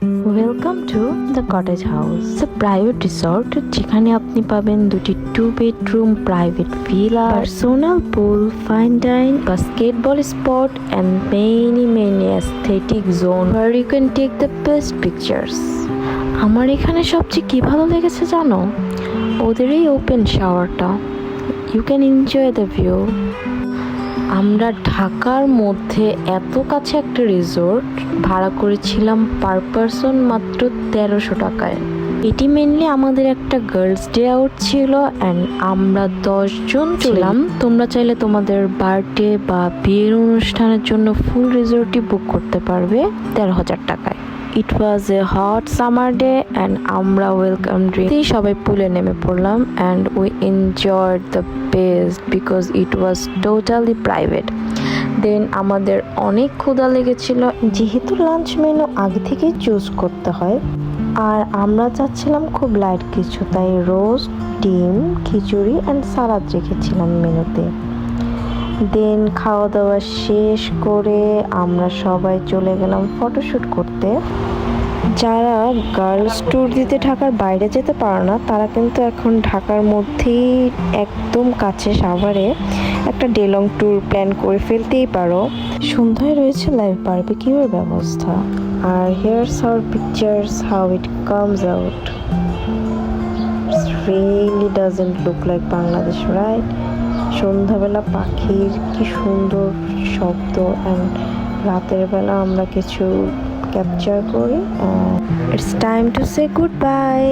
Welcome to the cottage house, the private resort, যেখানে আপনি পাবেন দুটি 2 bedroom private villa, personal pool, fine dine, basketball spot and many aesthetic zone where you can take the best pictures. আমার এখানে সবচেয়ে কি ভালো লেগেছে জানো? ওদের এই ওপেন শাওয়ারটা। You can enjoy the view. আমরা ঢাকার মধ্যে এত কাছে একটা রিসোর্ট ভাড়া করেছিলাম পার পারসন মাত্র 1300 টাকায়। এটি মেনলি আমাদের একটা গার্লস ডে আউট ছিল অ্যান্ড আমরা 10 জন ছিলাম। তোমরা চাইলে তোমাদের বার্থডে বা বিয়ের অনুষ্ঠানের জন্য ফুল রিসোর্টই বুক করতে পারবে 13,000 টাকায়। It was a hot summer day and আমরা ওয়েলকাম ড্রিঙ্ক সবাই পুলে নেমে পড়লাম and we enjoyed the best because it was totally private. Then আমাদের অনেক ক্ষুধা লেগেছিল, যেহেতু লাঞ্চ মেনু আগে থেকেই চুজ করতে হয় আর আমরা চাচ্ছিলাম খুব লাইট কিছু, তাই রোস্ট, ডিম, খিচুড়ি অ্যান্ড সালাদ রেখেছিলাম মেনুতে। দেন খাওয়া দাওয়া শেষ করে আমরা সবাই চলে গেলাম ফটোশ্যুট করতে। যারা গার্লস ট্যুর দিতে ঢাকার বাইরে যেতে পারে না, তারা কিন্তু এখন ঢাকার মধ্যেই একদম কাছে সাভারে একটা ডে লং ট্যুর প্ল্যান করে ফেলতেই পারো। সন্ধ্যায় রয়েছে লাইভ বারবিকিউর ব্যবস্থা। আর here's our pictures how it comes out. Really doesn't look like Bangladesh, right? সন্ধ্যাবেলা পাখির কি সুন্দর শব্দ অ্যান্ড রাতের বেলা আমরা কিছু ক্যাপচার করি। It's time to say good bye.